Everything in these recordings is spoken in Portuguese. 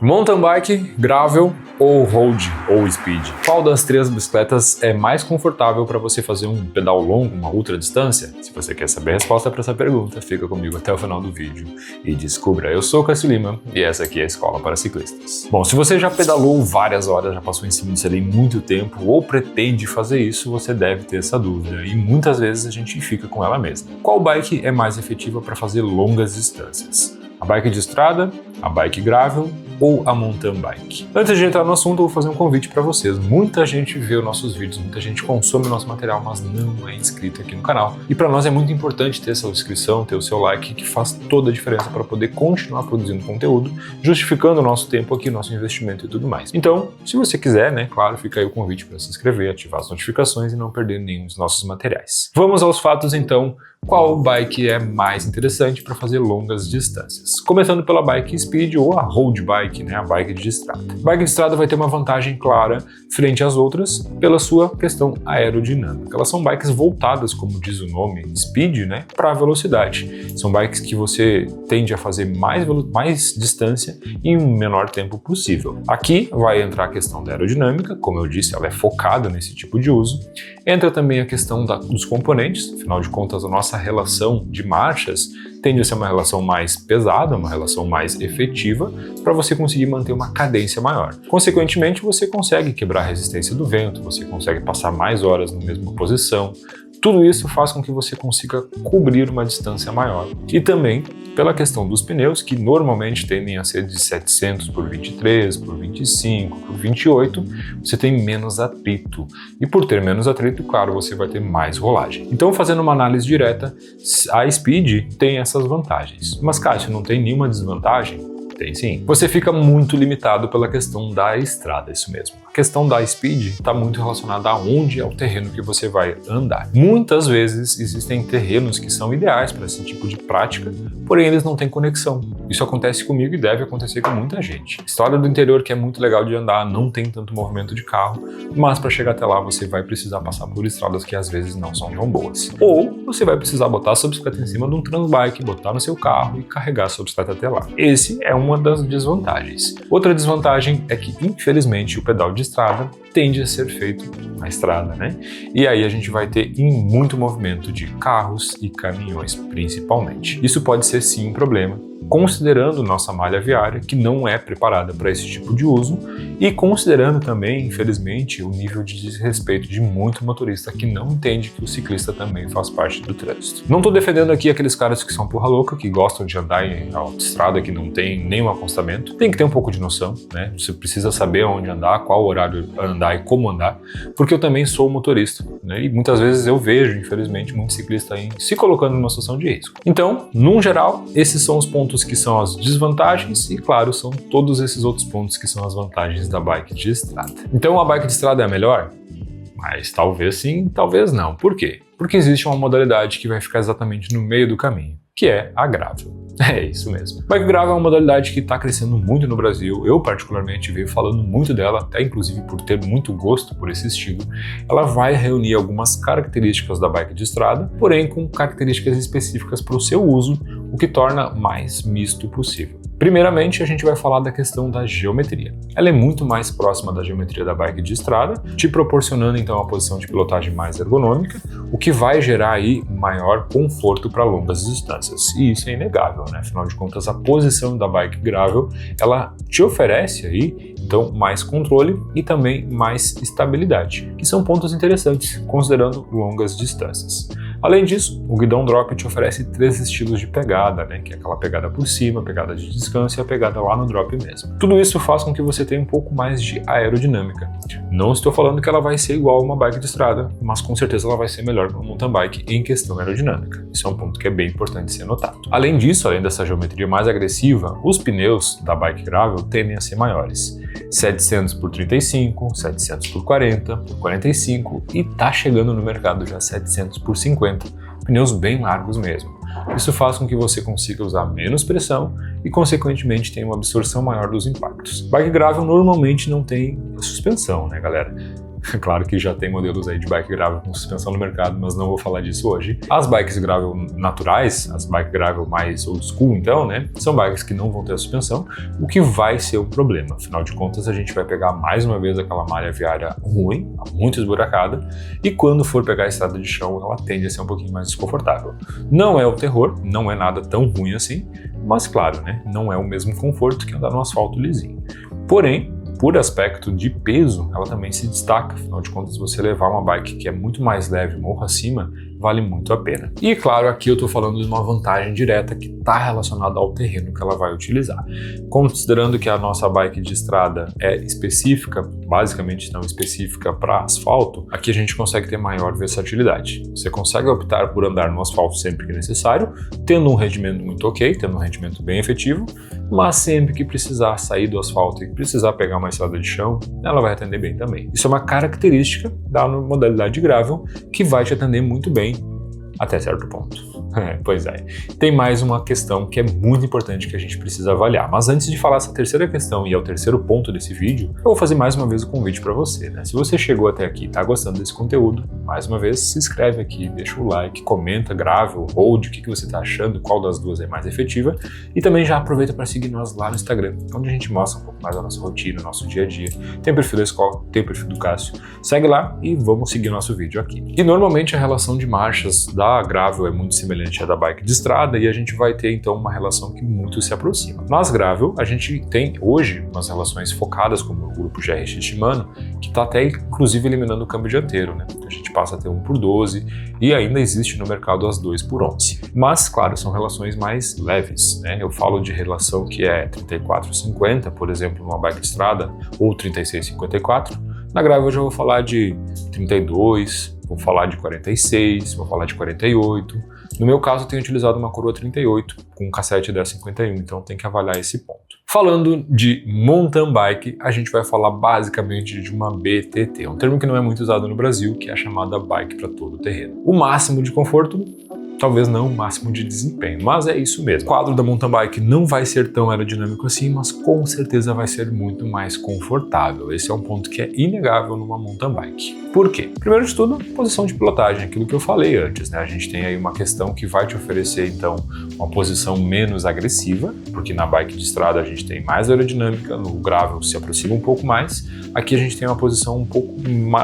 Mountain bike, gravel ou road ou speed? Qual das três bicicletas é mais confortável para você fazer um pedal longo, uma ultra distância? Se você quer saber a resposta para essa pergunta, fica comigo até o final do vídeo e descubra. Eu sou o Cássio Lima e essa aqui é a Escola para Ciclistas. Bom, se você já pedalou várias horas, já passou em cima disso ali muito tempo ou pretende fazer isso, você deve ter essa dúvida e muitas vezes a gente fica com ela mesma. Qual bike é mais efetiva para fazer longas distâncias? A bike de estrada, a bike gravel ou a mountain bike? Antes de entrar no assunto, eu vou fazer um convite para vocês. Muita gente vê os nossos vídeos, muita gente consome o nosso material, mas não é inscrito aqui no canal. E para nós é muito importante ter essa inscrição, ter o seu like, que faz toda a diferença para poder continuar produzindo conteúdo, justificando o nosso tempo aqui, nosso investimento e tudo mais. Então, se você quiser, né, claro, fica aí o convite para se inscrever, ativar as notificações e não perder nenhum dos nossos materiais. Vamos aos fatos então. Qual bike é mais interessante para fazer longas distâncias? Começando pela bike speed ou a road bike, né, a bike de estrada. A bike de estrada vai ter uma vantagem clara frente às outras pela sua questão aerodinâmica. Elas são bikes voltadas, como diz o nome, speed, né, para a velocidade. São bikes que você tende a fazer mais distância em um menor tempo possível. Aqui vai entrar a questão da aerodinâmica, como eu disse, ela é focada nesse tipo de uso. Entra também a questão dos componentes, afinal de contas a nossa relação de marchas tende a ser uma relação mais pesada, uma relação mais efetiva, para você conseguir manter uma cadência maior. Consequentemente, você consegue quebrar a resistência do vento, você consegue passar mais horas na mesma posição. Tudo isso faz com que você consiga cobrir uma distância maior. E também pela questão dos pneus, que normalmente tendem a ser de 700 por 23, por 25, por 28, você tem menos atrito. E por ter menos atrito, claro, você vai ter mais rolagem. Então, fazendo uma análise direta, a Speed tem essas vantagens. Mas, Cássio, não tem nenhuma desvantagem? Tem sim. Você fica muito limitado pela questão da estrada, isso mesmo. A questão da speed está muito relacionada a onde é o terreno que você vai andar. Muitas vezes existem terrenos que são ideais para esse tipo de prática, porém eles não têm conexão. Isso acontece comigo e deve acontecer com muita gente. Estrada do interior que é muito legal de andar, não tem tanto movimento de carro, mas para chegar até lá você vai precisar passar por estradas que às vezes não são tão boas. Ou você vai precisar botar a sua bicicleta em cima de um transbike, botar no seu carro e carregar a sua bicicleta até lá. Esse é uma das desvantagens. Outra desvantagem é que, infelizmente, o pedal de estrada tende a ser feito na estrada, né? E aí a gente vai ter muito movimento de carros e caminhões, principalmente. Isso pode ser sim um problema, considerando nossa malha viária, que não é preparada para esse tipo de uso, e considerando também, infelizmente, o nível de desrespeito de muito motorista que não entende que o ciclista também faz parte do trânsito. Não estou defendendo aqui aqueles caras que são porra louca, que gostam de andar em autoestrada, que não tem nenhum acostamento. Tem que ter um pouco de noção, né? Você precisa saber onde andar, qual horário andar e como andar, porque eu também sou motorista, né? E muitas vezes eu vejo, infelizmente, muito ciclista se colocando numa situação de risco. Então, num geral, esses são os pontos que são as desvantagens e, claro, são todos esses outros pontos que são as vantagens da bike de estrada. Então, a bike de estrada é a melhor? Mas talvez sim, talvez não. Por quê? Porque existe uma modalidade que vai ficar exatamente no meio do caminho, que é a gravel. É isso mesmo. Bike gravel é uma modalidade que está crescendo muito no Brasil. Eu, particularmente, venho falando muito dela, até inclusive por ter muito gosto por esse estilo. Ela vai reunir algumas características da bike de estrada, porém com características específicas para o seu uso, o que torna mais misto possível. Primeiramente, a gente vai falar da questão da geometria. Ela é muito mais próxima da geometria da bike de estrada, te proporcionando então a posição de pilotagem mais ergonômica, o que vai gerar aí maior conforto para longas distâncias. E isso é inegável, né? Afinal de contas, a posição da bike gravel, ela te oferece aí então mais controle e também mais estabilidade, que são pontos interessantes considerando longas distâncias. Além disso, o guidão drop te oferece 3 estilos de pegada, né? Que é aquela pegada por cima, a pegada de descanso e a pegada lá no drop mesmo. Tudo isso faz com que você tenha um pouco mais de aerodinâmica. Não estou falando que ela vai ser igual a uma bike de estrada, mas com certeza ela vai ser melhor que uma mountain bike em questão aerodinâmica. Isso é um ponto que é bem importante ser notado. Além disso, além dessa geometria mais agressiva, os pneus da bike gravel tendem a ser maiores. 700 por 35, 700 por 40, por 45 e tá chegando no mercado já 700 por 50. Pneus bem largos mesmo. Isso faz com que você consiga usar menos pressão e, consequentemente, tenha uma absorção maior dos impactos. Bike gravel normalmente não tem suspensão, né, galera? Claro que já tem modelos aí de bike gravel com suspensão no mercado, mas não vou falar disso hoje. As bikes gravel naturais, as bike gravel mais old school então, né, são bikes que não vão ter a suspensão, o que vai ser um problema. Afinal de contas, a gente vai pegar mais uma vez aquela malha viária ruim, muito esburacada, e quando for pegar a estrada de chão, ela tende a ser um pouquinho mais desconfortável. Não é o terror, não é nada tão ruim assim, mas claro, né, não é o mesmo conforto que andar no asfalto lisinho. Porém, por aspecto de peso, ela também se destaca. Afinal de contas, você levar uma bike que é muito mais leve morro acima, vale muito a pena. E claro, aqui eu estou falando de uma vantagem direta que está relacionada ao terreno que ela vai utilizar. Considerando que a nossa bike de estrada é específica, basicamente não específica para asfalto, aqui a gente consegue ter maior versatilidade. Você consegue optar por andar no asfalto sempre que necessário, tendo um rendimento muito ok, tendo um rendimento bem efetivo, mas sempre que precisar sair do asfalto e precisar pegar uma estrada de chão, ela vai atender bem também. Isso é uma característica da modalidade gravel que vai te atender muito bem até certo ponto. Pois é. Tem mais uma questão que é muito importante que a gente precisa avaliar. Mas antes de falar essa terceira questão e é o terceiro ponto desse vídeo, eu vou fazer mais uma vez o convite para você, né? Se você chegou até aqui e está gostando desse conteúdo, mais uma vez se inscreve aqui, deixa o like, comenta, gravel, hold, o que você está achando, qual das duas é mais efetiva. E também já aproveita para seguir nós lá no Instagram, onde a gente mostra um pouco mais da nossa rotina, nosso dia a dia. Tem o perfil da escola, tem o perfil do Cássio. Segue lá e vamos seguir o nosso vídeo aqui. E normalmente a relação de marchas da gravel é muito semelhante à da bike de estrada e a gente vai ter então uma relação que muito se aproxima. Nas gravel, a gente tem hoje umas relações focadas como o grupo GRX Shimano, que está até inclusive eliminando o câmbio dianteiro, né? A gente passa a ter 1/12 e ainda existe no mercado as 2/11. Mas, claro, são relações mais leves, né? Eu falo de relação que é 34/50, por exemplo, numa bike de estrada, ou 36/54. Na gravel eu já vou falar de 32, vou falar de 46, vou falar de 48. No meu caso, eu tenho utilizado uma coroa 38 com um cassete 1051, então tem que avaliar esse ponto. Falando de mountain bike, a gente vai falar basicamente de uma BTT, um termo que não é muito usado no Brasil, que é a chamada bike para todo o terreno. O máximo de conforto, talvez não o máximo de desempenho, mas é isso mesmo. O quadro da mountain bike não vai ser tão aerodinâmico assim, mas com certeza vai ser muito mais confortável. Esse é um ponto que é inegável numa mountain bike. Por quê? Primeiro de tudo, posição de pilotagem, aquilo que eu falei antes, né? A gente tem aí uma questão que vai te oferecer, então, uma posição menos agressiva, porque na bike de estrada a gente tem mais aerodinâmica, no gravel se aproxima um pouco mais. Aqui a gente tem uma posição um pouco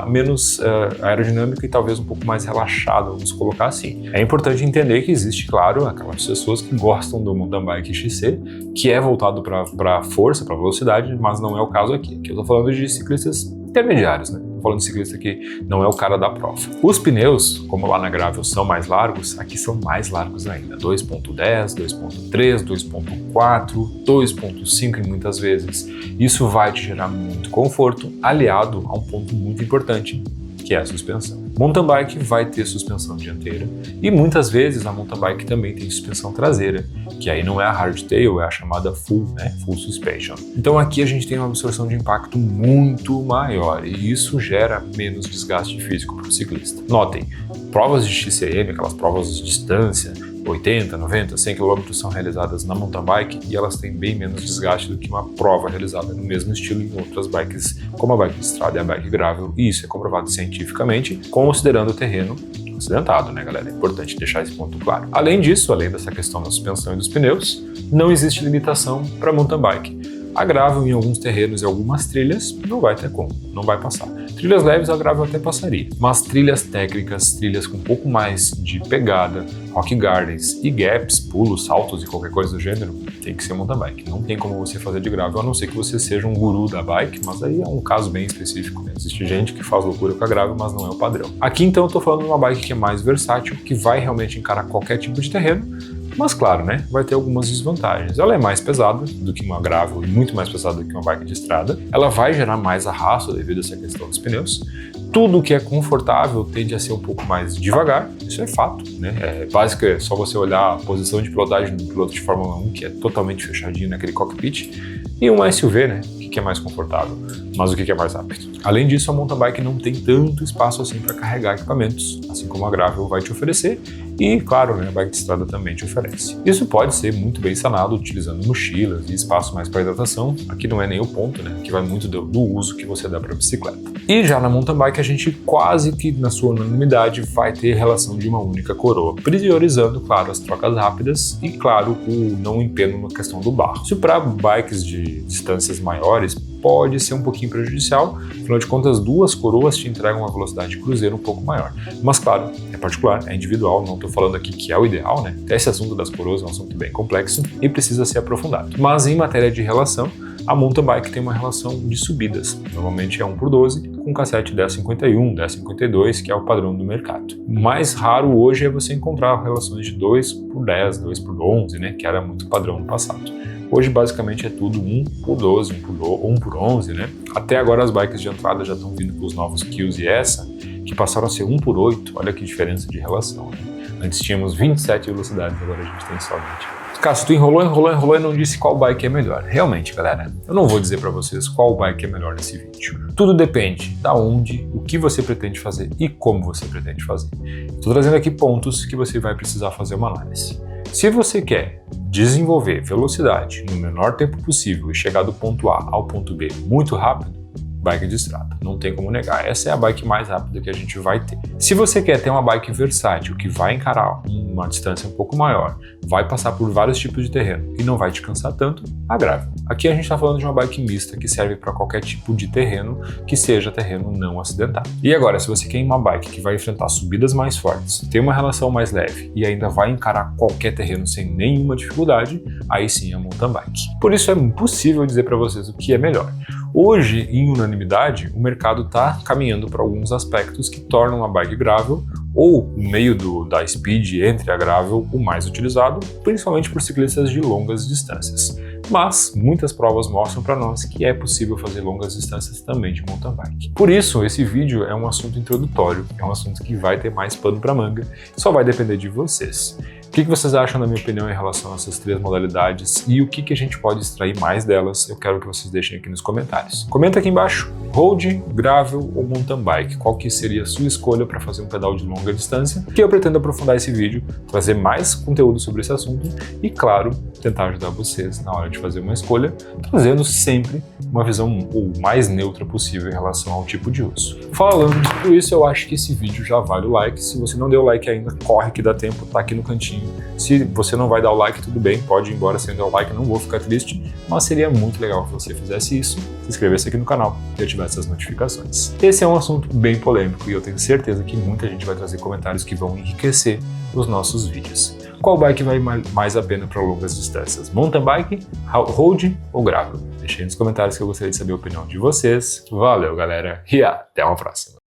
menos aerodinâmica e talvez um pouco mais relaxada, vamos colocar assim. É importante entender que existe, claro, aquelas pessoas que gostam do mountain bike XC, que é voltado para força, para velocidade, mas não é o caso aqui. Aqui eu estou falando de ciclistas intermediários, né? Falando de ciclista que não é o cara da prova. Os pneus, como lá na gravel são mais largos, aqui são mais largos ainda. 2.10, 2.3, 2.4, 2.5 muitas vezes. Isso vai te gerar muito conforto, aliado a um ponto muito importante, que é a suspensão. Mountain bike vai ter suspensão dianteira e muitas vezes a mountain bike também tem suspensão traseira, que aí não é a hardtail, é a chamada full, né? Full suspension. Então aqui a gente tem uma absorção de impacto muito maior e isso gera menos desgaste físico para o ciclista. Notem, provas de XCM, aquelas provas de distância, 80, 90, 100 km são realizadas na mountain bike e elas têm bem menos desgaste do que uma prova realizada no mesmo estilo em outras bikes, como a bike de estrada e a bike gravel, e isso é comprovado cientificamente, considerando o terreno acidentado, né, galera? É importante deixar esse ponto claro. Além disso, além dessa questão da suspensão e dos pneus, não existe limitação para mountain bike. A gravel em alguns terrenos e algumas trilhas não vai ter como, não vai passar. Trilhas leves a gravel até passaria, mas trilhas técnicas, trilhas com um pouco mais de pegada, rock gardens e gaps, pulos, saltos e qualquer coisa do gênero, tem que ser mountain bike. Não tem como você fazer de gravel, a não ser que você seja um guru da bike, mas aí é um caso bem específico, né? Existe gente que faz loucura com a gravel, mas não é o padrão. Aqui então eu tô falando de uma bike que é mais versátil, que vai realmente encarar qualquer tipo de terreno, mas claro, né, vai ter algumas desvantagens. Ela é mais pesada do que uma gravel e muito mais pesada do que uma bike de estrada. Ela vai gerar mais arrasto devido a essa questão dos pneus. Tudo que é confortável tende a ser um pouco mais devagar, isso é fato, né? É básico, é só você olhar a posição de pilotagem do piloto de Fórmula 1, que é totalmente fechadinho naquele cockpit, e uma SUV, né, que é mais confortável. Mas o que é mais rápido? Além disso, a mountain bike não tem tanto espaço assim para carregar equipamentos, assim como a gravel vai te oferecer e, claro, né, a bike de estrada também te oferece. Isso pode ser muito bem sanado utilizando mochilas e espaço mais para hidratação. Aqui não é nem o ponto, né, que vai muito do uso que você dá para a bicicleta. E já na mountain bike a gente quase que na sua unanimidade vai ter relação de uma única coroa, priorizando, claro, as trocas rápidas e, claro, o não empenho na questão do barro. Se para bikes de distâncias maiores pode ser um pouquinho prejudicial, afinal de contas, duas coroas te entregam uma velocidade de cruzeiro um pouco maior. Mas claro, é particular, é individual, não estou falando aqui que é o ideal, né? Esse assunto das coroas é um assunto bem complexo e precisa ser aprofundado. Mas em matéria de relação, a mountain bike tem uma relação de subidas, normalmente é 1/12, com cassete 1051, 1052, que é o padrão do mercado. Mais raro hoje é você encontrar relações de 2/10, 2/11, né? Que era muito padrão no passado. Hoje, basicamente, é tudo 1/12, 1/11, né? Até agora, as bikes de entrada já estão vindo com os novos Kills e essa, que passaram a ser 1/8. Olha que diferença de relação, né? Antes tínhamos 27 velocidades, agora a gente tem só 20. Cássio, tu enrolou e não disse qual bike é melhor. Realmente, galera, eu não vou dizer para vocês qual bike é melhor nesse vídeo. Tudo depende da onde, o que você pretende fazer e como você pretende fazer. Estou trazendo aqui pontos que você vai precisar fazer uma análise. Se você quer desenvolver velocidade no menor tempo possível e chegar do ponto A ao ponto B muito rápido, bike de estrada, não tem como negar. Essa é a bike mais rápida que a gente vai ter. Se você quer ter uma bike versátil que vai encarar uma distância um pouco maior, vai passar por vários tipos de terreno e não vai te cansar tanto, a gravel. Aqui a gente está falando de uma bike mista que serve para qualquer tipo de terreno que seja terreno não acidentado. E agora, se você quer uma bike que vai enfrentar subidas mais fortes, ter uma relação mais leve e ainda vai encarar qualquer terreno sem nenhuma dificuldade, aí sim é a mountain bike. Por isso é impossível dizer para vocês o que é melhor. Hoje, em unanimidade, o mercado está caminhando para alguns aspectos que tornam a bike gravel ou o meio da speed entre a gravel o mais utilizado, principalmente por ciclistas de longas distâncias. Mas muitas provas mostram para nós que é possível fazer longas distâncias também de mountain bike. Por isso, esse vídeo é um assunto introdutório, é um assunto que vai ter mais pano para manga, só vai depender de vocês. O que vocês acham, na minha opinião, em relação a essas três modalidades e o que a gente pode extrair mais delas? Eu quero que vocês deixem aqui nos comentários. Comenta aqui embaixo, road, gravel ou mountain bike? Qual que seria a sua escolha para fazer um pedal de longa distância? Que eu pretendo aprofundar esse vídeo, trazer mais conteúdo sobre esse assunto e, claro, tentar ajudar vocês na hora de fazer uma escolha, trazendo sempre uma visão o mais neutra possível em relação ao tipo de uso. Falando de tudo isso, eu acho que esse vídeo já vale o like. Se você não deu o like ainda, corre que dá tempo, tá aqui no cantinho. Se você não vai dar o like, tudo bem, pode ir embora sem dar o like, não vou ficar triste, mas seria muito legal que você fizesse isso, se inscrevesse aqui no canal e ativasse as notificações. Esse é um assunto bem polêmico e eu tenho certeza que muita gente vai trazer comentários que vão enriquecer os nossos vídeos. Qual bike vai mais a pena para longas distâncias? Mountain bike, road ou gravel? Deixe aí nos comentários que eu gostaria de saber a opinião de vocês. Valeu, galera, e até uma próxima!